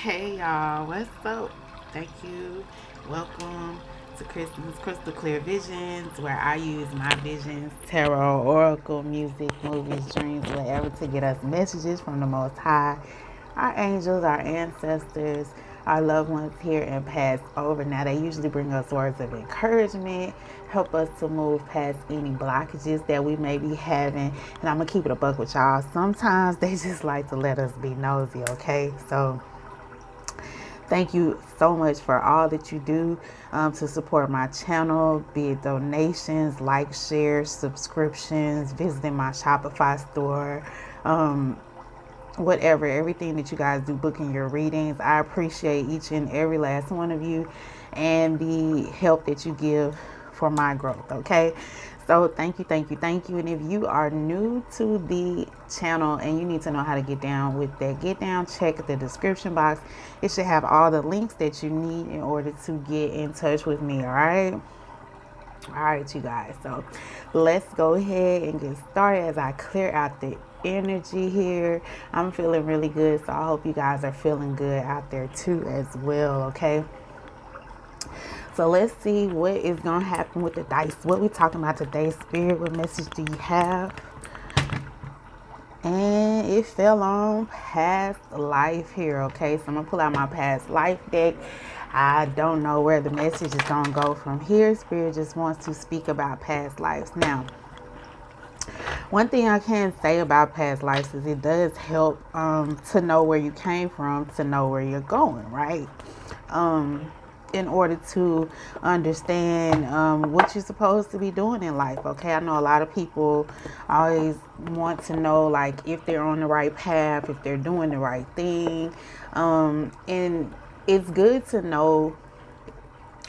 Hey y'all, what's up? Thank you. Welcome to Kryslin's Crystal Clear Visions, where I use my visions, tarot, oracle, music, movies, dreams, whatever to get us messages from the Most High, our angels, our ancestors, our loved ones here and past over. Now, they usually bring us words of encouragement, help us to move past any blockages that we may be having. And I'm going to keep it a buck with y'all. Sometimes they just like to let us be nosy, okay? So, thank you so much for all that you do to support my channel, be it donations, like, shares, subscriptions, visiting my Shopify store, whatever, everything that you guys do, booking your readings. I appreciate each and every last one of you and the help that you give for my growth, okay? So thank you, thank you, thank you. And if you are new to the channel and you need to know how to get down with that, get down, check the description box. It should have all the links that you need in order to get in touch with me, all right? All right, you guys. So let's go ahead and get started as I clear out the energy here. I'm feeling really good, so I hope you guys are feeling good out there too as well, okay? So let's see what is going to happen with the dice. What we talking about today, Spirit? What message do you have? And it fell on past life here, okay? So I'm going to pull out my past life deck. I don't know where the message is going to go from here. Spirit just wants to speak about past lives. Now, one thing I can say about past lives is it does help to know where you came from, to know where you're going, right? In order to understand what you're supposed to be doing in life, okay? I know a lot of people always want to know, like, if they're on the right path, if they're doing the right thing. And it's good to know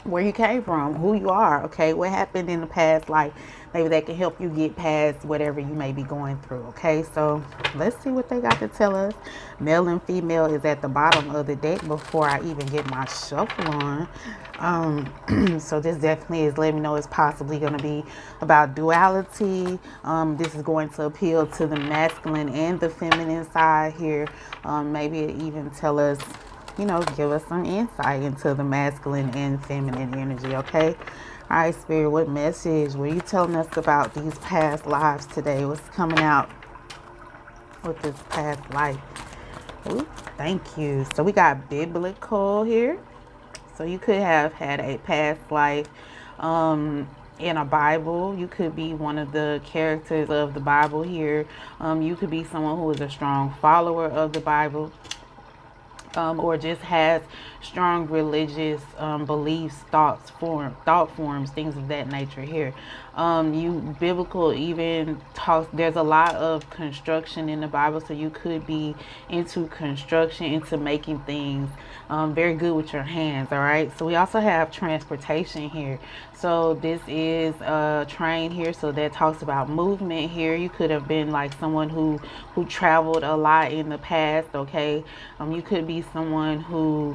where you came from, who you are, okay? What happened in the past life. Maybe that can help you get past whatever you may be going through, okay? So let's see what they got to tell us. Male and female is at the bottom of the deck before I even get my shuffle on. So this definitely is letting me know it's possibly going to be about duality. This is going to appeal to the masculine and the feminine side here. Maybe it even tell us, give us some insight into the masculine and feminine energy, okay? All right, Spirit, what message were you telling us about these past lives today? What's coming out with this past life? Ooh, thank you. So we got biblical here. So you could have had a past life in a Bible. You could be one of the characters of the Bible here. You could be someone who is a strong follower of the Bible. Or just has strong religious beliefs, thought forms, things of that nature here. Biblical even talks, there's a lot of construction in the Bible, so you could be into construction, into making things, very good with your hands, all right? So we also have transportation here. So this is a train here, so that talks about movement here. You could have been like someone who traveled a lot in the past, okay? You could be someone who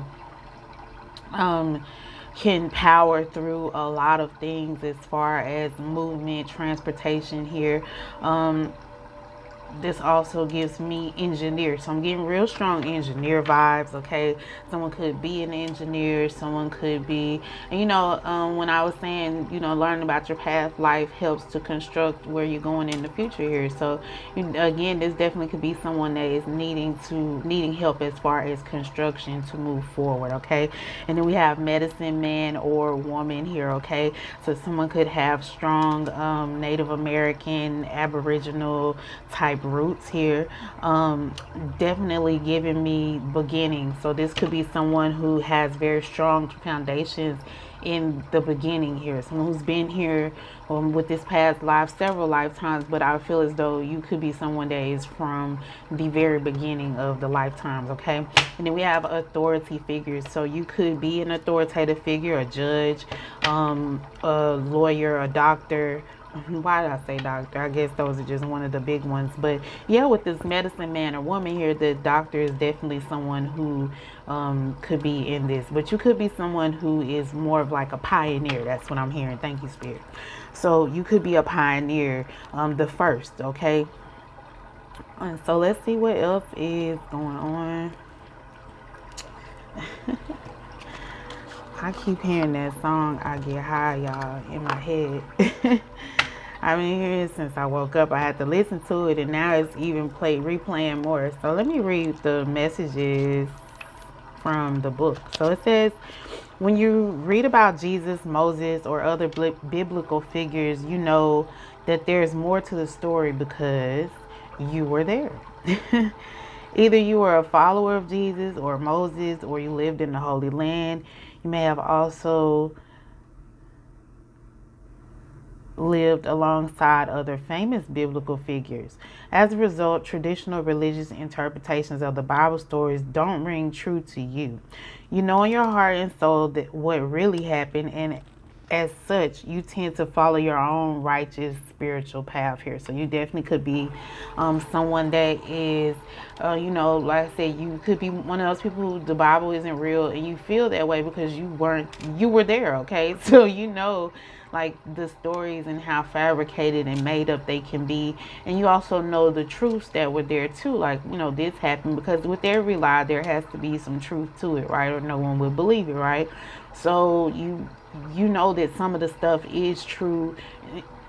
can power through a lot of things as far as movement, transportation here. This also gives me engineer, so I'm getting real strong engineer vibes, okay? Someone could be an engineer, someone could be, and when I was saying, learning about your past life helps to construct where you're going in the future here. So again, this definitely could be someone that is needing help as far as construction to move forward, okay? And then we have medicine man or woman here, okay? So someone could have strong Native American, Aboriginal type roots here. Definitely giving me beginning. So this could be someone who has very strong foundations in the beginning here. Someone who's been here with this past life several lifetimes, but I feel as though you could be someone that is from the very beginning of the lifetimes, okay? And then we have authority figures. So you could be an authoritative figure, a judge, a lawyer, a doctor. Why did I say doctor? I guess those are just one of the big ones. But yeah, with this medicine man or woman here, the doctor is definitely someone who could be in this. But you could be someone who is more of like a pioneer. That's what I'm hearing. Thank you, Spirit. So you could be a pioneer, the first, okay? And so let's see what else is going on. I keep hearing that song, I Get High, y'all, in my head. I've been hearing it since I woke up. I had to listen to it, and now it's even replaying more. So let me read the messages from the book. So it says, when you read about Jesus, Moses, or other biblical figures, you know that there's more to the story because you were there. Either you were a follower of Jesus or Moses, or you lived in the Holy Land. You may have also lived alongside other famous biblical figures. As a result, traditional religious interpretations of the Bible stories don't ring true to you. You know in your heart and soul that what really happened, and as such, you tend to follow your own righteous spiritual path here. So you definitely could be someone that is, like I said, you could be one of those people who the Bible isn't real, and you feel that way because you were there, okay? So you know, like, the stories and how fabricated and made up they can be, and you also know the truths that were there too. Like, this happened because with every lie there has to be some truth to it, right? Or no one would believe it, right? So you know that some of the stuff is true,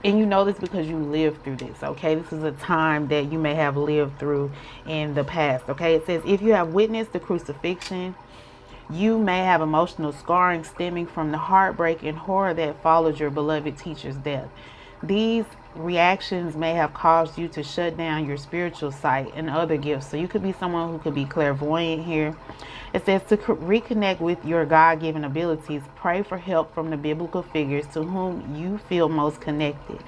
and you know this because you lived through this, okay? This is a time that you may have lived through in the past, okay? It says, if you have witnessed the crucifixion, you may have emotional scarring stemming from the heartbreak and horror that followed your beloved teacher's death. These reactions may have caused you to shut down your spiritual sight and other gifts. So you could be someone who could be clairvoyant here. It says to reconnect with your God-given abilities, pray for help from the biblical figures to whom you feel most connected.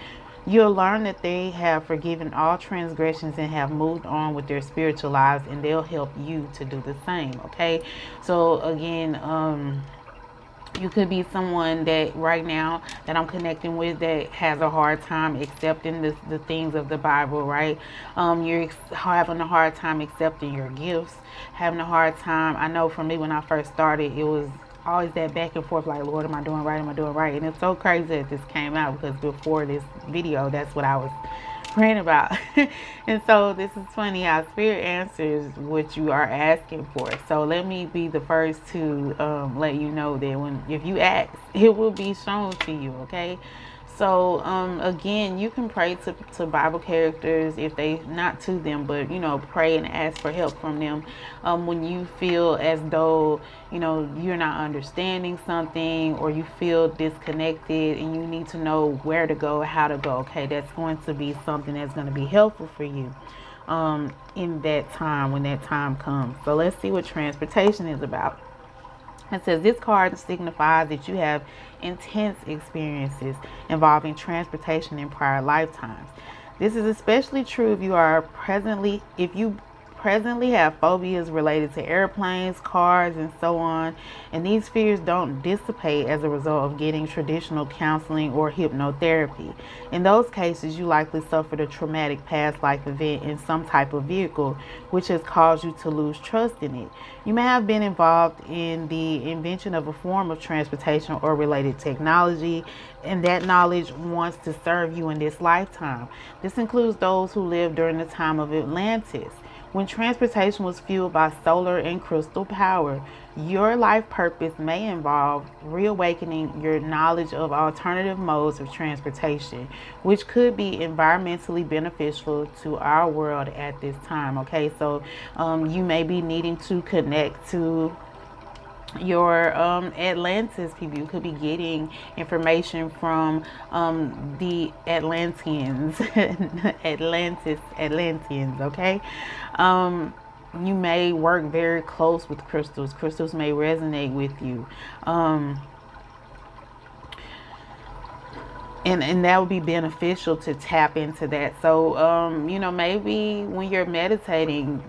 You'll learn that they have forgiven all transgressions and have moved on with their spiritual lives, and they'll help you to do the same, okay? So again, you could be someone that right now that I'm connecting with that has a hard time accepting the things of the Bible, right? You're having a hard time accepting your gifts, having a hard time. I know for me, when I first started, it was always that back and forth, like, Lord, am I doing right? Am I doing right? And it's so crazy that this came out because before this video, that's what I was praying about. And so this is funny how Spirit answers what you are asking for. So let me be the first to let you know that if you ask, it will be shown to you, okay? So again, you can pray to Bible characters, if they not to them, but pray and ask for help from them when you feel as though you're not understanding something, or you feel disconnected and you need to know where to go, how to go. Okay, that's going to be something that's going to be helpful for you in that time, when that time comes. So let's see what transportation is about. It says this card signifies that you have intense experiences involving transportation in prior lifetimes. This is especially true if you presently have phobias related to airplanes, cars, and so on, and these fears don't dissipate as a result of getting traditional counseling or hypnotherapy. In those cases, you likely suffered a traumatic past life event in some type of vehicle, which has caused you to lose trust in it. You may have been involved in the invention of a form of transportation or related technology, and that knowledge wants to serve you in this lifetime. This includes those who lived during the time of Atlantis, when transportation was fueled by solar and crystal power. Your life purpose may involve reawakening your knowledge of alternative modes of transportation, which could be environmentally beneficial to our world at this time. Okay, so you may be needing to connect to your Atlantis people. You could be getting information from the Atlanteans, Atlanteans, okay? You may work very close with crystals. Crystals may resonate with you. And that would be beneficial to tap into that. So maybe when you're meditating,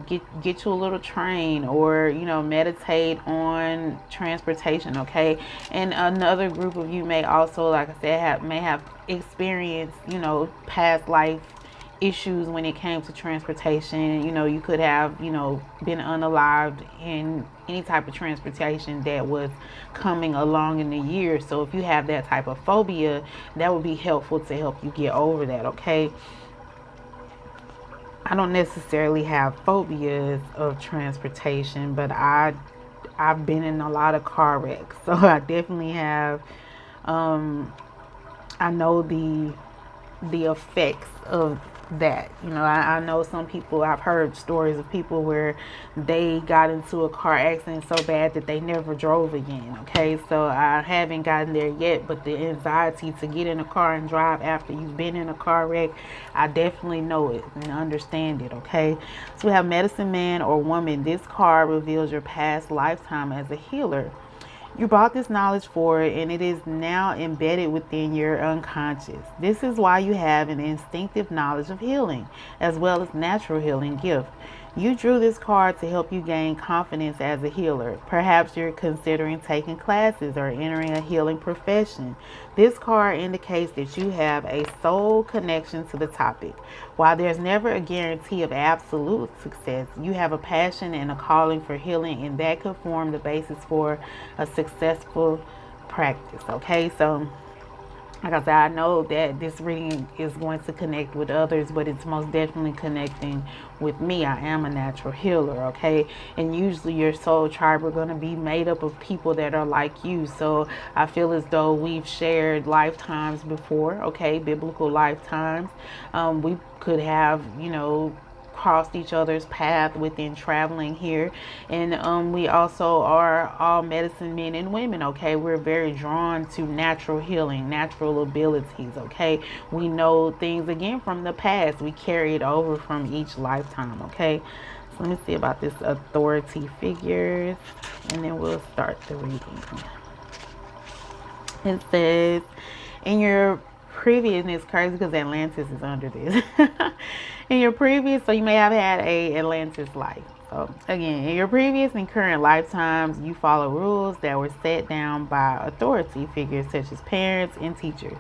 get you a little train, or meditate on transportation, okay? And another group of you may also, like I said, may have experienced past life issues when it came to transportation. You could have been unalived in any type of transportation that was coming along in the year. So if you have that type of phobia, that would be helpful to help you get over that, okay? I don't necessarily have phobias of transportation, but I I've been in a lot of car wrecks, so I definitely have. I know the effects of that. You know, I know some people, I've heard stories of people where they got into a car accident so bad that they never drove again. Okay, so I haven't gotten there yet, but the anxiety to get in a car and drive after you've been in a car wreck, I definitely know it and understand it. Okay, so we have medicine man or woman. This card reveals your past lifetime as a healer. You brought this knowledge forward and it is now embedded within your unconscious. This is why you have an instinctive knowledge of healing, as well as natural healing gift. You drew this card to help you gain confidence as a healer. Perhaps you're considering taking classes or entering a healing profession. This card indicates that you have a soul connection to the topic. While there's never a guarantee of absolute success, you have a passion and a calling for healing, and that could form the basis for a successful practice. Okay, so like I said, I know that this reading is going to connect with others, but it's most definitely connecting with me. I am a natural healer, okay? And usually your soul tribe are going to be made up of people that are like you. So I feel as though we've shared lifetimes before, okay? Biblical lifetimes. We could have, you know, crossed each other's path within traveling here, and we also are all medicine men and women. Okay, we're very drawn to natural healing, natural abilities. Okay, we know things again from the past, we carry it over from each lifetime. Okay, so let me see about this authority figures and then we'll start the reading. It says, in your previous, and it's crazy because Atlantis is under this. In your previous, so you may have had a Atlantis life. So again, in your previous and current lifetimes, you follow rules that were set down by authority figures such as parents and teachers.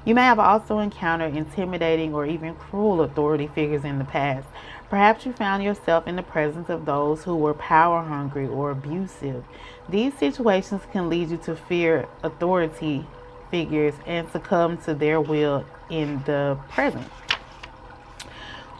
You may have also encountered intimidating or even cruel authority figures in the past. Perhaps you found yourself in the presence of those who were power hungry or abusive. These situations can lead you to fear authority figures and succumb to their will in the present.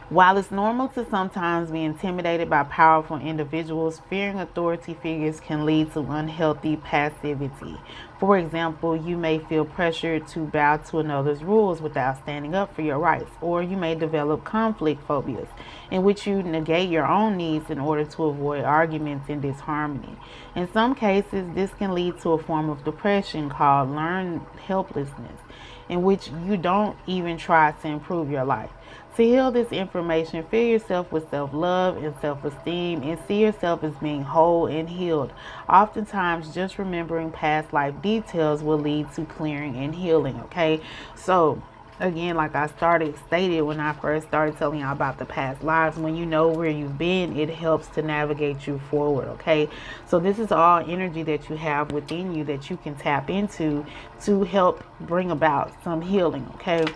While it's normal to sometimes be intimidated by powerful individuals, fearing authority figures can lead to unhealthy passivity. For example, you may feel pressured to bow to another's rules without standing up for your rights, or you may develop conflict phobias, in which you negate your own needs in order to avoid arguments and disharmony. In some cases, this can lead to a form of depression called learned helplessness, in which you don't even try to improve your life. To heal this information, fill yourself with self-love and self-esteem and see yourself as being whole and healed. Oftentimes, just remembering past life details will lead to clearing and healing, okay? So, again, like I stated when I first started telling y'all about the past lives, when you know where you've been, it helps to navigate you forward, okay? So this is all energy that you have within you that you can tap into to help bring about some healing, okay?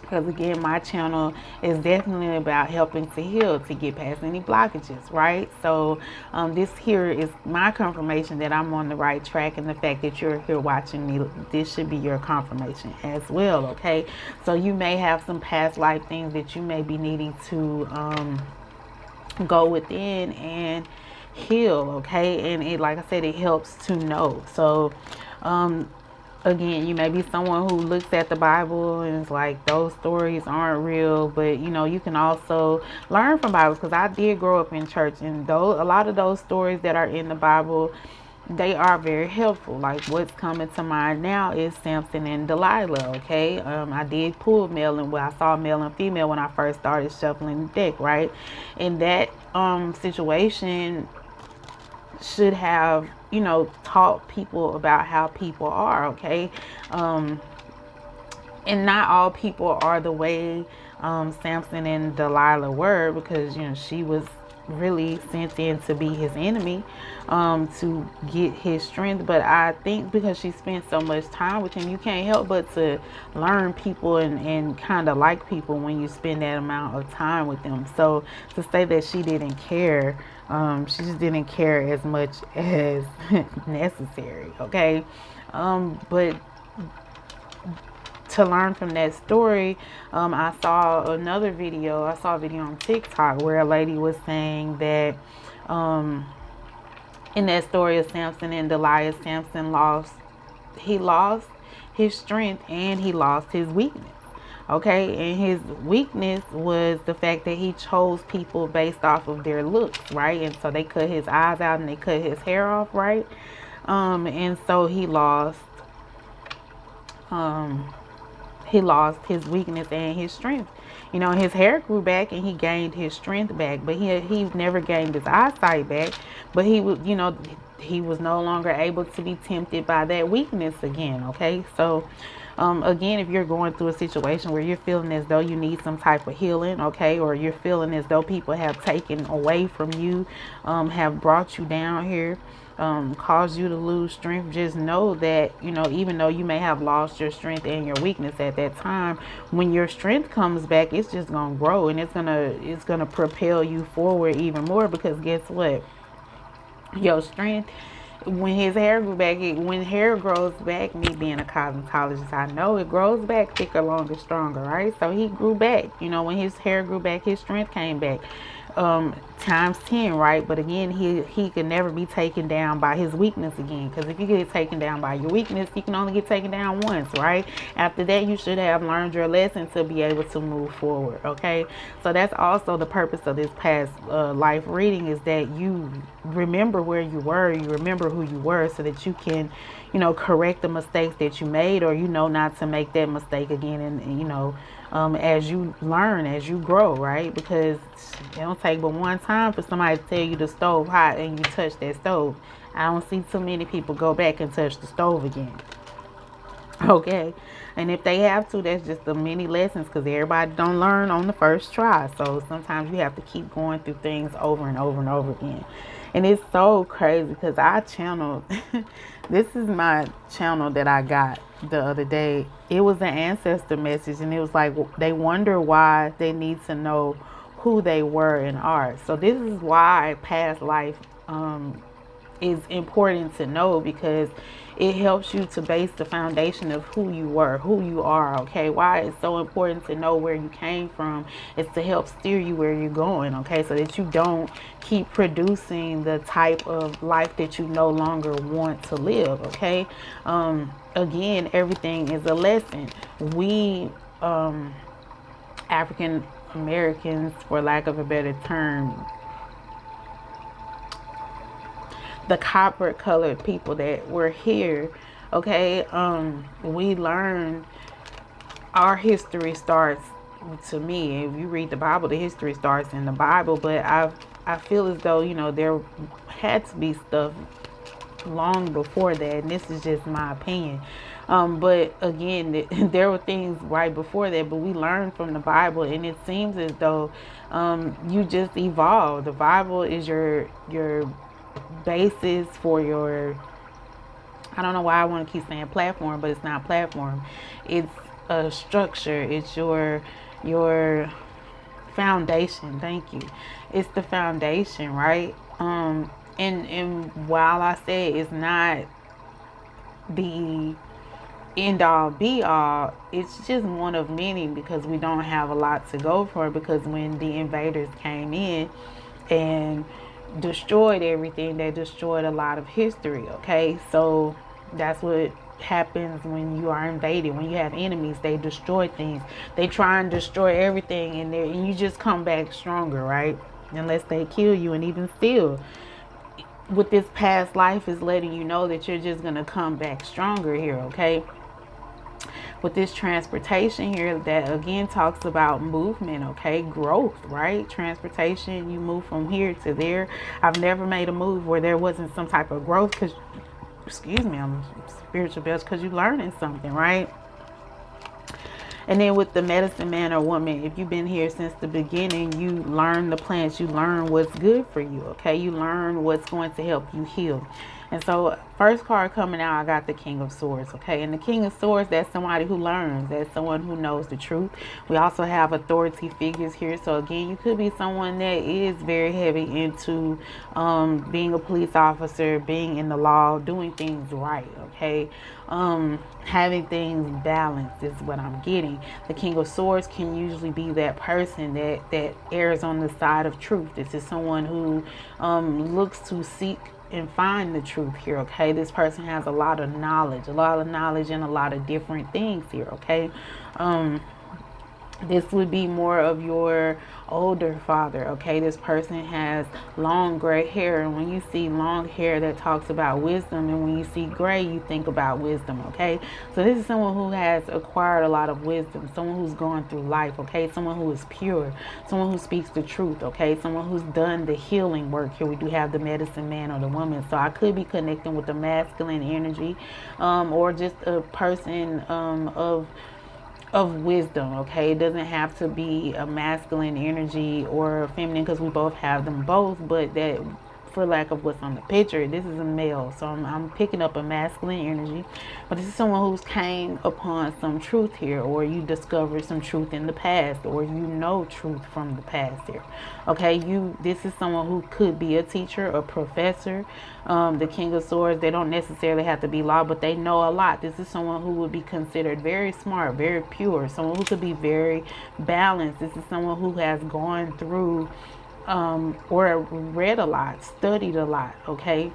Because again, my channel is definitely about helping to heal, to get past any blockages, right? So this here is my confirmation that I'm on the right track, and the fact that you're here watching me, this should be your confirmation as well, okay? So you may have some past life things that you may be needing to go within and heal, okay? And it, like I said, it helps to know. So again, you may be someone who looks at the Bible and is like, those stories aren't real, but you know, you can also learn from Bibles, because I did grow up in church, and though a lot of those stories that are in the Bible, they are very helpful. Like what's coming to mind now is Samson and Delilah, okay? I did pull male, and I saw male and female when I first started shuffling the deck, right? And that situation should have, you know, taught people about how people are, okay? And not all people are the way Samson and Delilah were, because, you know, she was really sent in to be his enemy, to get his strength. But I think because she spent so much time with him, you can't help but to learn people and kind of like people when you spend that amount of time with them. So to say that she didn't care, she just didn't care as much as necessary, okay? But to learn from that story, I saw a video on TikTok where a lady was saying that In that story of Samson and Delilah, Samson lost his strength and he lost his weakness. Okay, and his weakness was the fact that he chose people based off of their looks, right? And so they cut his eyes out and they cut his hair off, right? And so he lost his weakness and his strength. You know, his hair grew back and he gained his strength back, but he never gained his eyesight back. But he was, you know, he was no longer able to be tempted by that weakness again. Okay, so again, if you're going through a situation where you're feeling as though you need some type of healing, okay, or you're feeling as though people have taken away from you, have brought you down here, caused you to lose strength, just know that, you know, even though you may have lost your strength and your weakness at that time, when your strength comes back, it's just gonna grow and it's gonna propel you forward even more, because guess what, your strength, when his hair grew back, when hair grows back, me being a cosmetologist, I know it grows back thicker, longer, stronger, right? So he grew back, you know, when his hair grew back, his strength came back times 10, right? But again, he can never be taken down by his weakness again, because if you get taken down by your weakness, you can only get taken down once, right? After that, you should have learned your lesson to be able to move forward. Okay, so that's also the purpose of this past life reading, is that you remember where you were, you remember who you were, so that you can, you know, correct the mistakes that you made, or you know not to make that mistake again. And you know, as you learn, as you grow, right? Because it don't take but one time for somebody to tell you the stove hot and you touch that stove. I don't see too many people go back and touch the stove again. Okay, and if they have to, that's just the many lessons, because everybody don't learn on the first try. So sometimes you have to keep going through things over and over and over again. And it's so crazy because I channeled this is my channel that I got the other day. It was an ancestor message, and it was like they wonder why they need to know who they were and are. So this is why past life is important to know, because it helps you to base the foundation of who you were, who you are. Okay, why it's so important to know where you came from is to help steer you where you're going. Okay, so that you don't keep producing the type of life that you no longer want to live. Okay, again, everything is a lesson. We African Americans, for lack of a better term, the copper colored people that were here, okay, we learn, our history starts, to me, if you read the Bible, the history starts in the Bible. But I feel as though, you know, there had to be stuff long before that, and this is just my opinion. But again, there were things right before that, but we learned from the Bible, and it seems as though you just evolve. The Bible is your basis for your, I don't know why I want to keep saying platform, but it's not platform. It's a structure. It's your foundation. Thank you. It's the foundation, right? And while I say it's not the end all be all, it's just one of many, because we don't have a lot to go for, because when the invaders came in and destroyed everything, they destroyed a lot of history. Okay, so that's what happens when you are invaded. When you have enemies, they destroy things, they try and destroy everything in there, and you just come back stronger, right? Unless they kill you. And even still, with this past life is letting you know that you're just gonna come back stronger here. Okay, with this transportation here, that again talks about movement, okay, growth, right? Transportation, you move from here to there. I've never made a move where there wasn't some type of growth, because, excuse me, I'm spiritual bells, because you're learning something, right? And then with the medicine man or woman, if you've been here since the beginning, you learn the plants, you learn what's good for you, okay? You learn what's going to help you heal. And so first card coming out, I got the King of Swords, okay? And the King of Swords, that's somebody who learns. That's someone who knows the truth. We also have authority figures here. So again, you could be someone that is very heavy into being a police officer, being in the law, doing things right, okay? Having things balanced is what I'm getting. The King of Swords can usually be that person that errs on the side of truth. This is someone who looks to seek and find the truth here, okay? This person has a lot of knowledge and a lot of different things here, okay? This would be more of your older father, okay? This person has long gray hair, and when you see long hair, that talks about wisdom, and when you see gray, you think about wisdom, okay? So this is someone who has acquired a lot of wisdom, someone who's going through life, okay? Someone who is pure, someone who speaks the truth, okay? Someone who's done the healing work. Here we do have the medicine man or the woman, so I could be connecting with the masculine energy, or just a person of wisdom, okay? It doesn't have to be a masculine energy or a feminine, because we both have them both, but that, for lack of what's on the picture, this is a male, so I'm picking up a masculine energy. But this is someone who's came upon some truth here, or you discovered some truth in the past, or you know truth from the past here, okay? This is someone who could be a teacher, a professor. The King of Swords, they don't necessarily have to be law, but they know a lot. This is someone who would be considered very smart, very pure, someone who could be very balanced. This is someone who has gone through or read a lot, studied a lot, okay?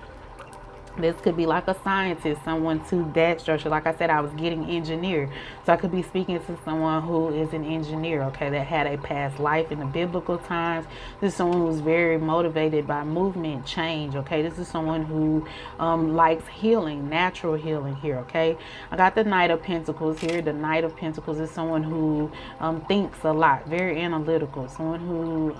This could be like a scientist, someone to that structure. Like I said, I was getting engineer. So I could be speaking to someone who is an engineer, okay, that had a past life in the biblical times. This is someone who's very motivated by movement, change, okay? This is someone who likes healing, natural healing here, okay? I got the Knight of Pentacles here. The Knight of Pentacles is someone who thinks a lot, very analytical. Someone who,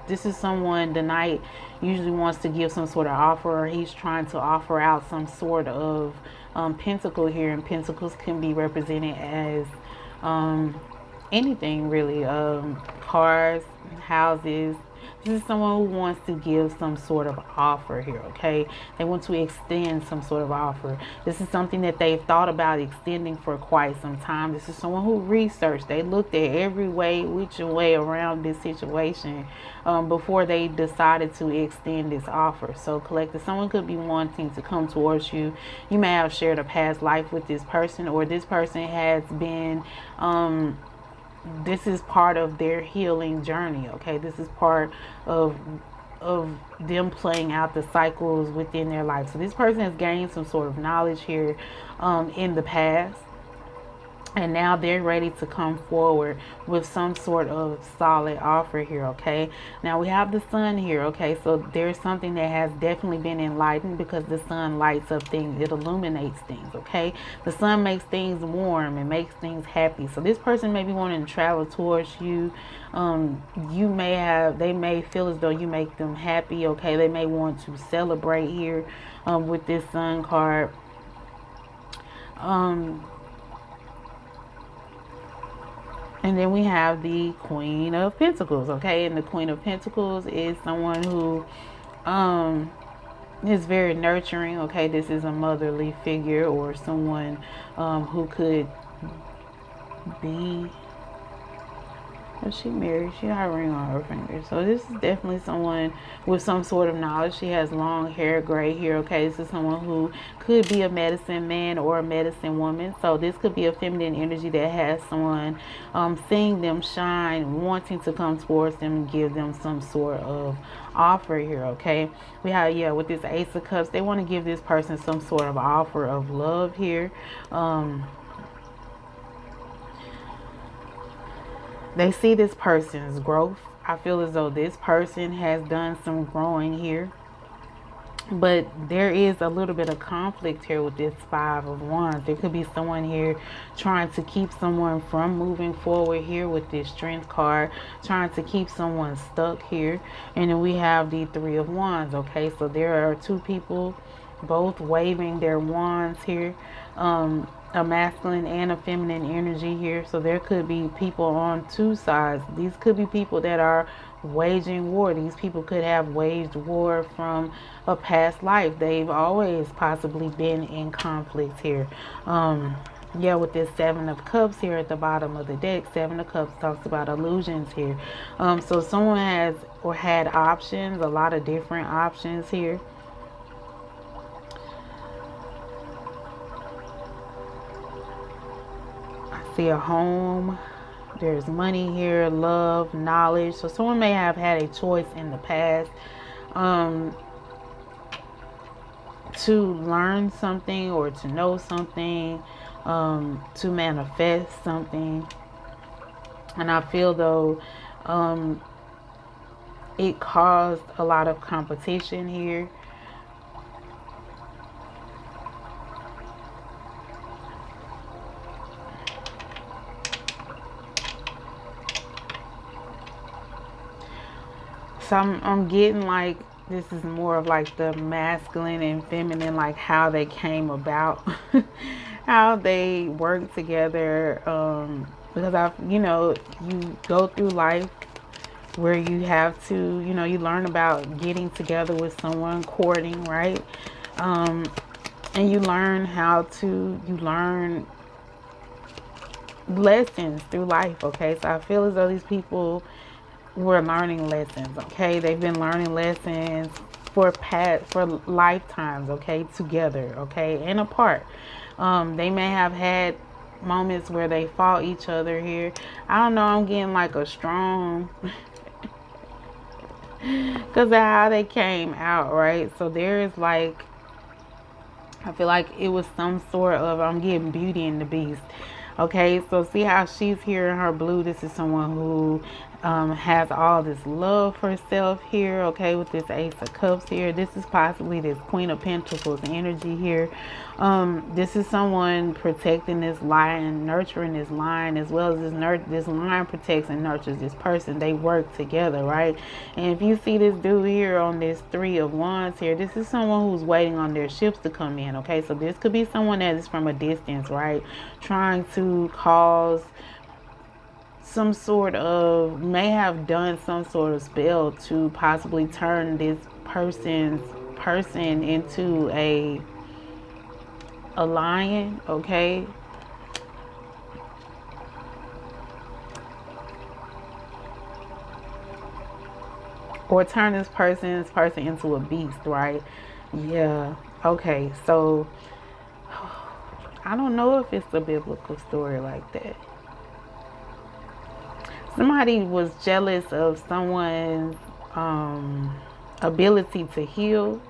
this is someone, the Knight usually wants to give some sort of offer, or he's trying to offer out some sort of pentacle here, and pentacles can be represented as anything really, cars, houses. This is someone who wants to give some sort of offer here, okay? They want to extend some sort of offer. This is something that they've thought about extending for quite some time. This is someone who researched. They looked at every way, which way around this situation before they decided to extend this offer. So collective, someone could be wanting to come towards you. You may have shared a past life with this person, or this person has been this is part of their healing journey, okay? This is part of them playing out the cycles within their life. So this person has gained some sort of knowledge here in the past, and now they're ready to come forward with some sort of solid offer here, okay? Now we have the sun here, okay? So there's something that has definitely been enlightened, because the sun lights up things. It illuminates things, okay? The sun makes things warm and makes things happy. So this person may be wanting to travel towards you. They may feel as though you make them happy, okay? They may want to celebrate here with this sun card. And then we have the Queen of Pentacles, okay? And the Queen of Pentacles is someone who is very nurturing, okay? This is a motherly figure, or someone who could be... Is she married? She got a ring on her finger. So this is definitely someone with some sort of knowledge. She has long hair, gray hair, okay? This is someone who could be a medicine man or a medicine woman. So this could be a feminine energy that has someone seeing them shine, wanting to come towards them and give them some sort of offer here, okay? We have, yeah, with this Ace of Cups, they want to give this person some sort of offer of love here. They see this person's growth. I feel as though this person has done some growing here. But there is a little bit of conflict here with this Five of Wands. There could be someone here trying to keep someone from moving forward here with this Strength card. Trying to keep someone stuck here. And then we have the Three of Wands, okay? So there are two people both waving their wands here. A masculine and a feminine energy here. So there could be people on two sides. These could be people that are waging war. These people could have waged war from a past life. They've always possibly been in conflict here. Yeah, with this Seven of Cups here at the bottom of the deck. Seven of Cups talks about illusions here. So someone has or had options, a lot of different options here. See a home, there's money here, love, knowledge. So someone may have had a choice in the past. to learn something or to know something, to manifest something. And I feel though it caused a lot of competition here. So I'm getting like this is more of like the masculine and feminine, like how they came about, how they work together. Because you go through life where you have to, you learn about getting together with someone, courting, right? And you learn you learn lessons through life, okay? So I feel as though these people were learning lessons, okay? They've been learning lessons for lifetimes, okay, together, okay, and apart. They may have had moments where they fought each other here. I don't know, I'm getting like a strong because of how they came out, right? So there is like, I feel like it was some sort of, I'm getting Beauty and the Beast. Okay, so see how she's here in her blue. This is someone who has all this love for self here, okay, with this Ace of Cups here. This is possibly this Queen of Pentacles energy here. This is someone protecting this line, nurturing this line, as well as this line protects and nurtures this person. They work together, right? And if you see this dude here on this Three of Wands here, this is someone who's waiting on their ships to come in, okay? So this could be someone that is from a distance, right? Trying to cause some sort of, may have done some sort of spell to possibly turn this person into a lion, okay? Or turn this person into a beast, right? Yeah, okay, so I don't know if it's a biblical story like that. Somebody was jealous of someone's ability to heal,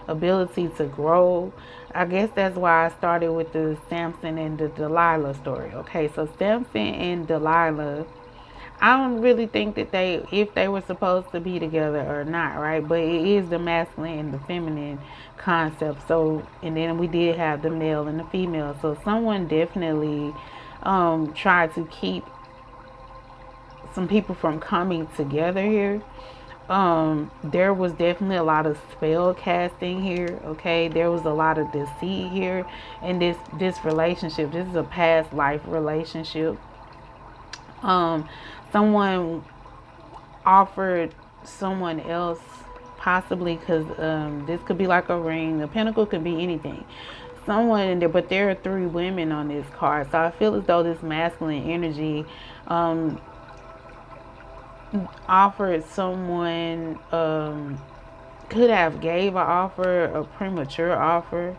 ability to grow. I guess that's why I started with the Samson and the Delilah story. Okay, so Samson and Delilah, I don't really think that if they were supposed to be together or not, right? But it is the masculine and the feminine concept. So, and then we did have the male and the female. So someone definitely tried to keep some people from coming together here. There was definitely a lot of spell casting here, okay? There was a lot of deceit here in this relationship. This is a past life relationship. Someone offered someone else, possibly, because this could be like a ring. The pentacle could be anything. Someone in there, but there are three women on this card. So I feel as though this masculine energy offered someone, could have gave an offer, a premature offer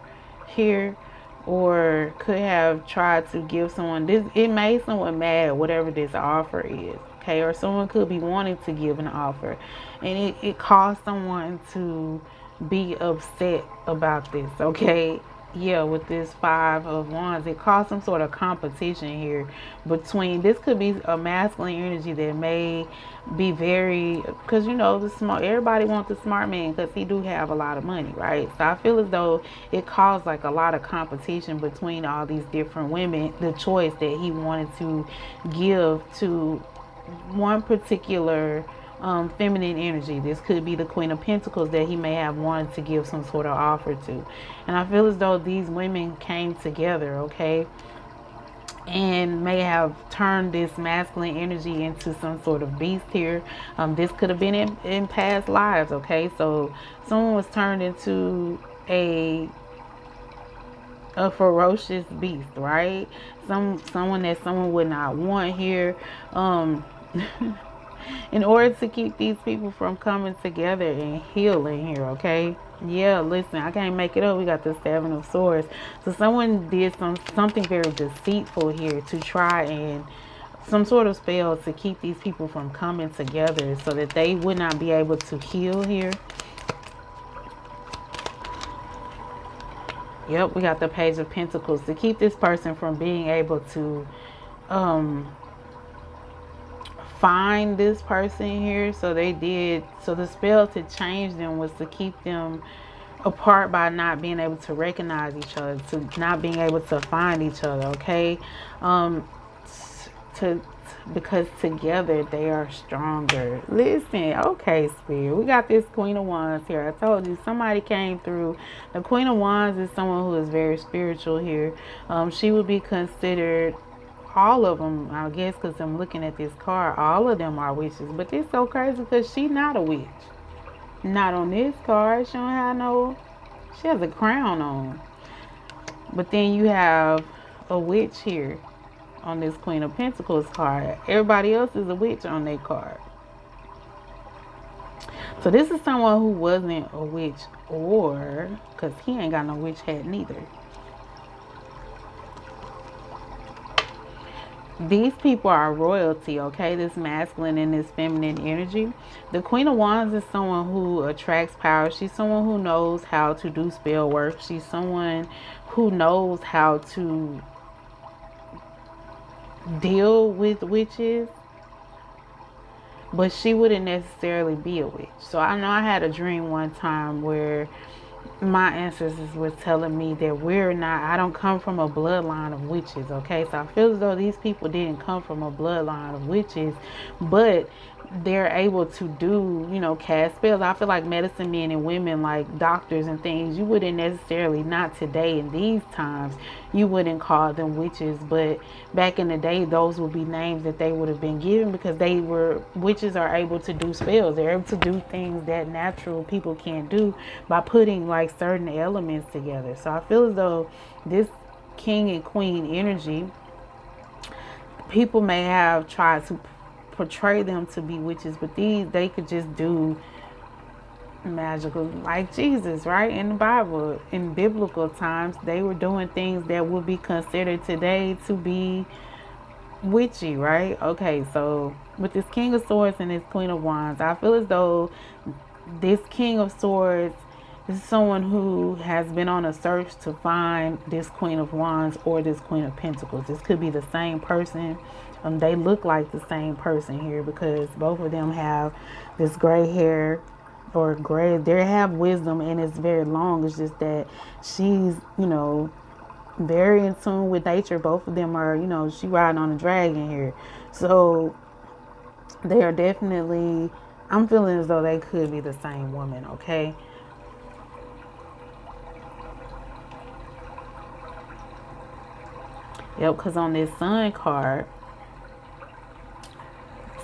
here, or could have tried to give someone this. It made someone mad, whatever this offer is, okay? Or someone could be wanting to give an offer, and it caused someone to be upset about this, okay? Yeah, with this Five of Wands, it caused some sort of competition here between, this could be a masculine energy that may be very, because the smart, everybody wants the smart man because he do have a lot of money, right? So I feel as though it caused like a lot of competition between all these different women, the choice that he wanted to give to one particular feminine energy. This could be the Queen of Pentacles that he may have wanted to give some sort of offer to. And I feel as though these women came together, okay, and may have turned this masculine energy into some sort of beast here. This could have been in past lives, okay? So someone was turned into a ferocious beast, right? Someone that someone would not want here. In order to keep these people from coming together and healing here, okay? Yeah, listen, I can't make it up. We got the Seven of Swords. So someone did something very deceitful here to try and some sort of spell to keep these people from coming together so that they would not be able to heal here. Yep, we got the Page of Pentacles to keep this person from being able to find this person here. So the spell to change them was to keep them apart by not being able to recognize each other, to not being able to find each other, okay? Because together they are stronger. Listen, okay, Spirit, we got this Queen of Wands here. I told you somebody came through. The Queen of Wands is someone who is very spiritual here. She would be considered, all of them, I guess, because I'm looking at this card, all of them are witches. But it's so crazy because she's not a witch. Not on this card. She don't have no, she has a crown on. But then you have a witch here on this Queen of Pentacles card. Everybody else is a witch on their card. So this is someone who wasn't a witch, or, because he ain't got no witch hat neither. These people are royalty, okay? This masculine and this feminine energy. The Queen of Wands is someone who attracts power. She's someone who knows how to do spell work. She's someone who knows how to deal with witches, but she wouldn't necessarily be a witch. So I know I had a dream one time where my ancestors were telling me that I don't come from a bloodline of witches, okay? So I feel as though these people didn't come from a bloodline of witches, but they're able to do, cast spells. I feel like medicine men and women, like doctors and things, you wouldn't necessarily, not today in these times, you wouldn't call them witches, but back in the day, those would be names that they would have been given, because witches are able to do spells. They're able to do things that natural people can't do by putting like certain elements together. So I feel as though this king and queen energy, people may have tried to portray them to be witches, but they could just do magical, like Jesus, right? In the Bible, in biblical times, they were doing things that would be considered today to be witchy, right? Okay, so with this King of Swords and this Queen of Wands, I feel as though this King of Swords is someone who has been on a search to find this Queen of Wands or this Queen of Pentacles. This could be the same person. They look like the same person here because both of them have this gray hair, or gray. They have wisdom and it's very long. It's just that she's, very in tune with nature. Both of them are, she riding on a dragon here. So they are definitely, I'm feeling as though they could be the same woman, okay? Yep, because on this Sun card,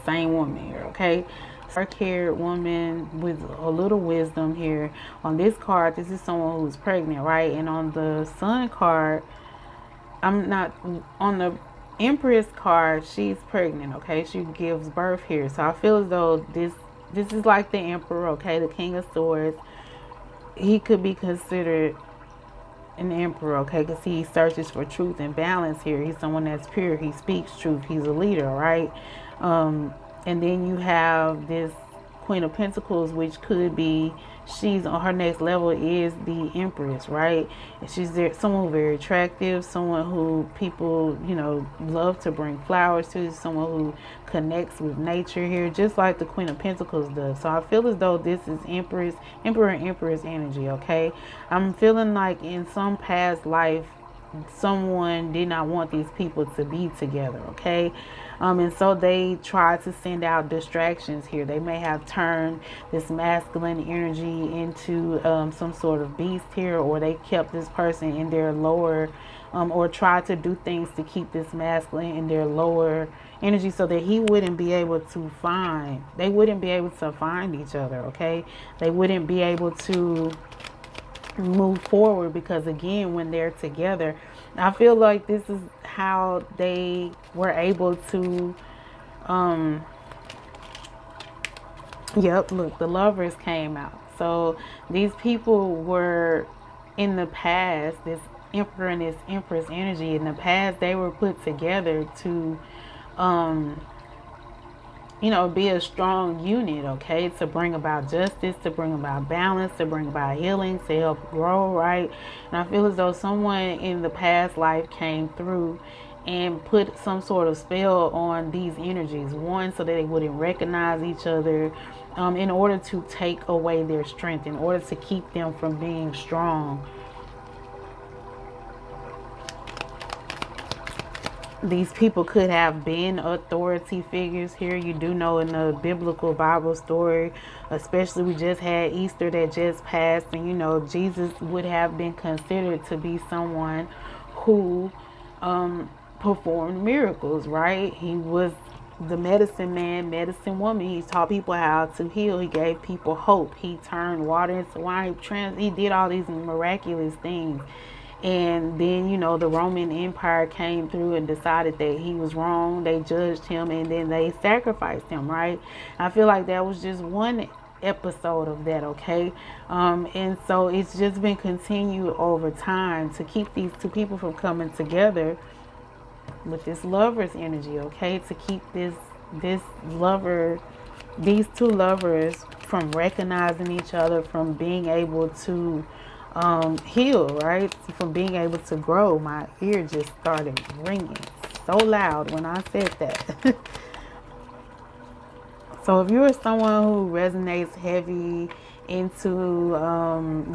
same woman here, okay? Dark-haired woman with a little wisdom here. On this card, this is someone who's pregnant, right? And on the Sun card, on the Empress card, she's pregnant, okay? She gives birth here. So I feel as though this is like the Emperor, okay? The King of Swords. He could be considered an emperor, okay? Because he searches for truth and balance here. He's someone that's pure. He speaks truth. He's a leader, right? And then you have this Queen of Pentacles, which could be, she's on her next level is the Empress, right? And she's someone very attractive, someone who people, love to bring flowers to, someone who connects with nature here, just like the Queen of Pentacles does. So I feel as though this is Emperor and Empress energy, okay? I'm feeling like in some past life, someone did not want these people to be together, okay? And so they try to send out distractions here. They may have turned this masculine energy into some sort of beast here, or they kept this person in their lower, or tried to do things to keep this masculine in their lower energy so that they wouldn't be able to find each other, okay? They wouldn't be able to move forward, because again, when they're together, I feel like this is how they were able to yep, look, the Lovers came out. So these people were in the past, this Emperor and this Empress energy in the past, they were put together to you know, be a strong unit, okay, to bring about justice, to bring about balance, to bring about healing, to help grow, right? And I feel as though someone in the past life came through and put some sort of spell on these energies. One, so that they wouldn't recognize each other, in order to take away their strength, in order to keep them from being strong. These people could have been authority figures here. You do know in the biblical Bible story, especially we just had Easter that just passed, and you know, Jesus would have been considered to be someone who performed miracles, right? He was the medicine man, medicine woman. He taught people how to heal. He gave people hope. He turned water into wine. He did all these miraculous things. And then, you know, the Roman Empire came through and decided that he was wrong. They judged him and then they sacrificed him, right? I feel like that was just one episode of that, okay? And so it's just been continued over time to keep these two people from coming together with this lover's energy, okay? To keep these two lovers from recognizing each other, from being able to heal, right? From being able to grow. My ear just started ringing so loud when I said that. So if you're someone who resonates heavy into,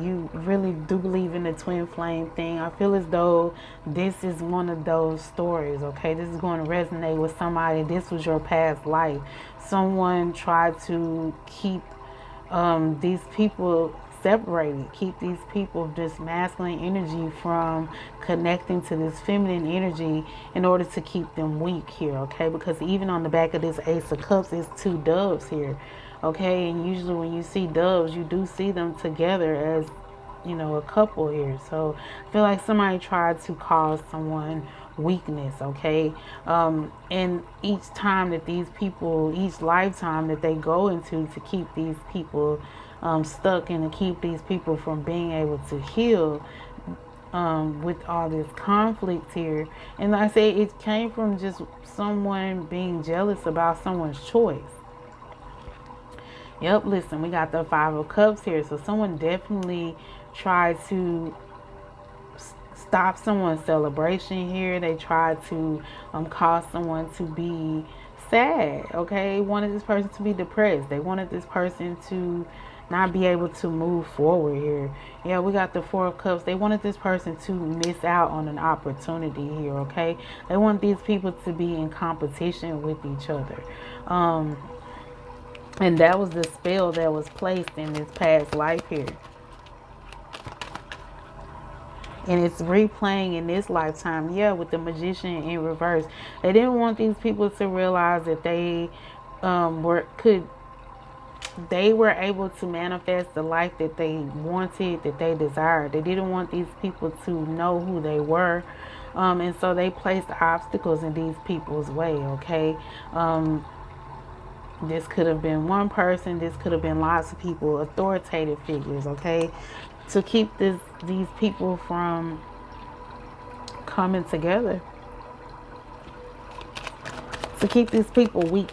you really do believe in the twin flame thing, I feel as though this is one of those stories, okay? This is going to resonate with somebody. This was your past life. Someone tried to keep these people separated, keep these people, this masculine energy, from connecting to this feminine energy in order to keep them weak here, okay? Because even on the back of this Ace of Cups is two doves here, okay? And usually when you see doves, you do see them together as, you know, a couple here. So I feel like somebody tried to cause someone weakness, okay? And each time that these people, each lifetime that they go into to keep these people stuck and to keep these people from being able to heal, with all this conflict here. And like I say, it came from just someone being jealous about someone's choice. Yep, listen, we got the Five of Cups here. So someone definitely tried to stop someone's celebration here. They tried to cause someone to be sad, okay? They wanted this person to be depressed. They wanted this person to not be able to move forward here. Yeah, we got the Four of Cups. They wanted this person to miss out on an opportunity here, okay? They want these people to be in competition with each other. And that was the spell that was placed in this past life here. And it's replaying in this lifetime, yeah, with the Magician in reverse. They didn't want these people to realize that they they were able to manifest the life that they wanted, that they desired. They didn't want these people to know who they were. And so they placed obstacles in these people's way, okay? This could have been one person. This could have been lots of people, authoritative figures, okay? To keep these people from coming together. To keep these people weak.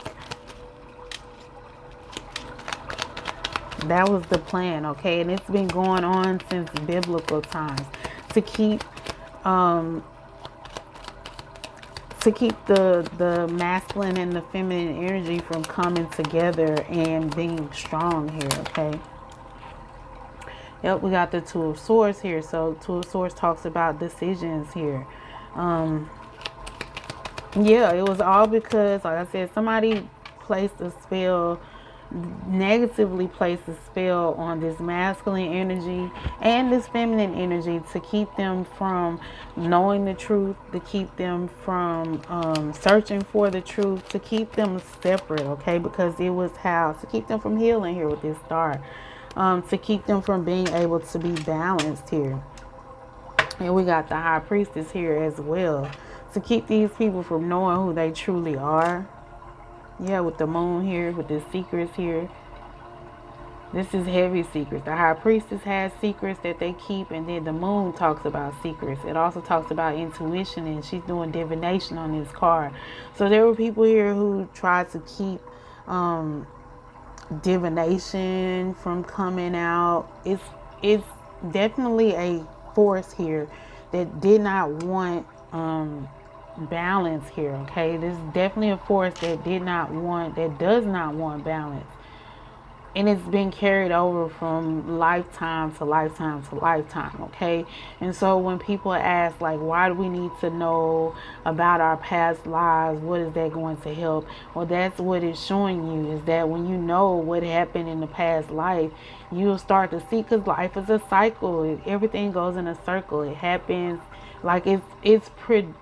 That was the plan, okay? And it's been going on since biblical times. To keep the masculine and the feminine energy from coming together and being strong here, okay? Yep, we got the Two of Swords here. So Two of Swords talks about decisions here. Yeah, it was all because, like I said, somebody placed a spell, negatively placed a spell on this masculine energy and this feminine energy to keep them from knowing the truth, to keep them from searching for the truth, to keep them separate, okay? Because it was how to keep them from healing here with this Star, to keep them from being able to be balanced here. And we got the High Priestess here as well, to keep these people from knowing who they truly are. Yeah, with the Moon here, with the secrets here. This is heavy secrets. The High Priestess has secrets that they keep, and then the Moon talks about secrets. It also talks about intuition, and she's doing divination on this card. So there were people here who tried to keep divination from coming out. It's definitely a force here that did not want balance here. Okay, this is definitely a force that does not want balance, and it's been carried over from lifetime to lifetime to lifetime. Okay, and so when people ask, like, why do we need to know about our past lives, what is that going to help? Well, that's what it's showing you, is that when you know what happened in the past life, you'll start to see, because life is a cycle. Everything goes in a circle. It happens, like, it's predictable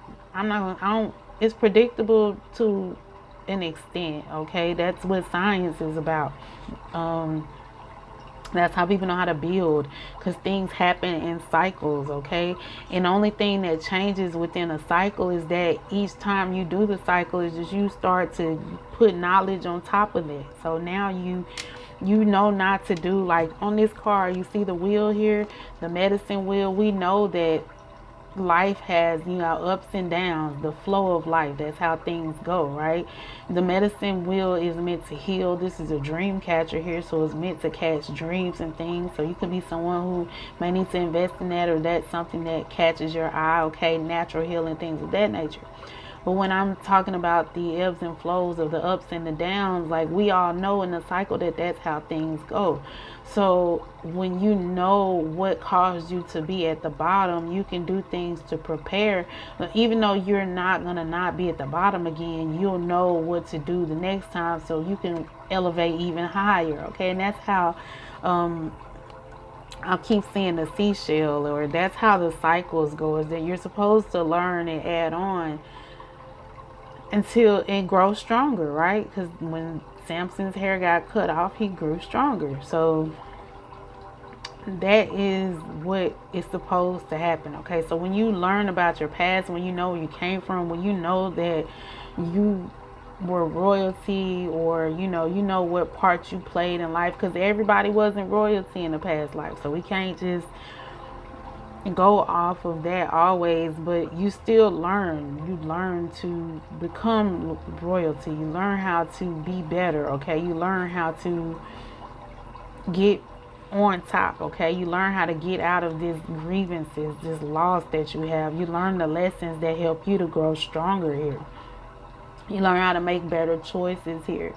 to an extent. Okay, that's what science is about. That's how people know how to build, because things happen in cycles. Okay, and the only thing that changes within a cycle is that each time you do the cycle is just you start to put knowledge on top of it. So now you know not to do, like on this car, you see the wheel here, the medicine wheel. We know that life has, ups and downs, the flow of life. That's how things go, right? The medicine wheel is meant to heal. This is a dream catcher here, so it's meant to catch dreams and things. So you could be someone who may need to invest in that, or that's something that catches your eye. Okay, natural healing, things of that nature. But when I'm talking about the ebbs and flows of the ups and the downs, like we all know in the cycle that that's how things go. So when you know what caused you to be at the bottom, you can do things to prepare. Even though you're not going to not be at the bottom again, you'll know what to do the next time so you can elevate even higher. Okay, and that's how I'll keep saying the seashell, or that's how the cycles go, is that you're supposed to learn and add on until it grows stronger, right? Because when Samson's hair got cut off, he grew stronger. So that is what is supposed to happen. Okay, so when you learn about your past, when you know where you came from, when you know that you were royalty, or you know what part you played in life, because everybody wasn't royalty in the past life, so we can't just go off of that always. But you still learn to become royalty. You learn how to be better. Okay, you learn how to get on top. Okay, you learn how to get out of these grievances, this loss that you have. You learn the lessons that help you to grow stronger here. You learn how to make better choices here.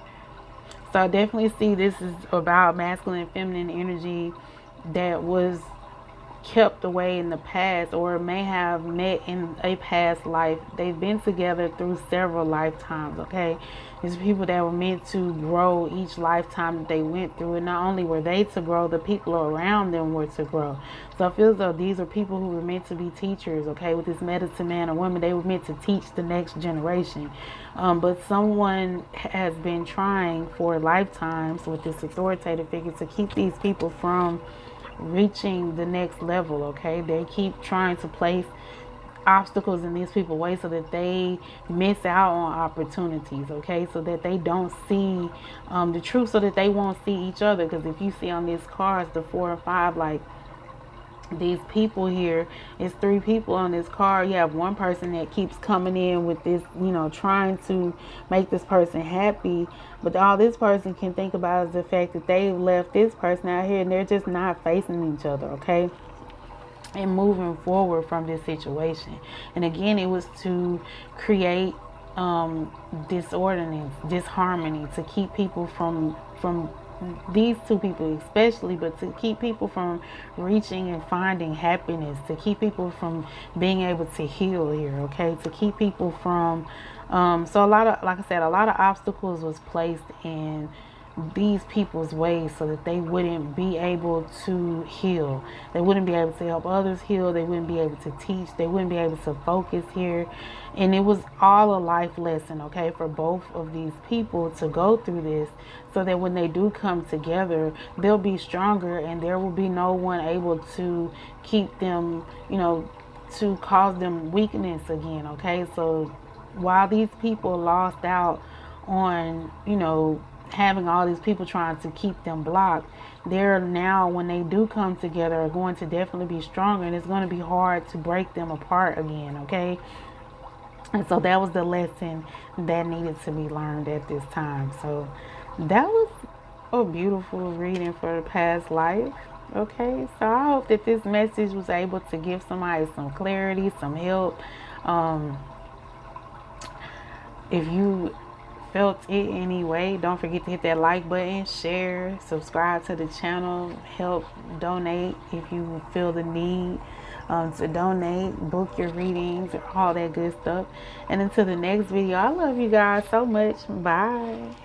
So I definitely see this is about masculine and feminine energy that was kept away in the past, or may have met in a past life. They've been together through several lifetimes. Okay, it's people that were meant to grow each lifetime that they went through, and not only were they to grow, the people around them were to grow. So I feel as though these are people who were meant to be teachers. Okay, with this medicine man or woman, they were meant to teach the next generation. But someone has been trying for lifetimes with this authoritative figure to keep these people from reaching the next level. Okay, they keep trying to place obstacles in these people's way so that they miss out on opportunities. Okay, so that they don't see the truth, so that they won't see each other. Because if you see on these cards, the 4 and 5, like these people here, it's 3 people on this card. You have one person that keeps coming in with this, trying to make this person happy, but all this person can think about is the fact that they left this person out here and they're just not facing each other. Okay, and moving forward from this situation. And again, it was to create disordinance, disharmony, to keep people from these 2 people especially, but to keep people from reaching and finding happiness, to keep people from being able to heal here. Okay, to keep people from so a lot of, like I said, a lot of obstacles was placed in these people's ways so that they wouldn't be able to heal. They wouldn't be able to help others heal. They wouldn't be able to teach. They wouldn't be able to focus here. And it was all a life lesson, okay, for both of these people to go through this, so that when they do come together, they'll be stronger, and there will be no one able to keep them, to cause them weakness again. Okay, so while these people lost out on, having all these people trying to keep them blocked, they're now, when they do come together, are going to definitely be stronger, and it's going to be hard to break them apart again. Okay, and so that was the lesson that needed to be learned at this time. So that was a beautiful reading for the past life. Okay, so I hope that this message was able to give somebody some clarity, some help. If you felt it anyway, don't forget to hit that like button, share, subscribe to the channel, help donate if you feel the need to donate, book your readings, all that good stuff. And until the next video, I love you guys so much. Bye.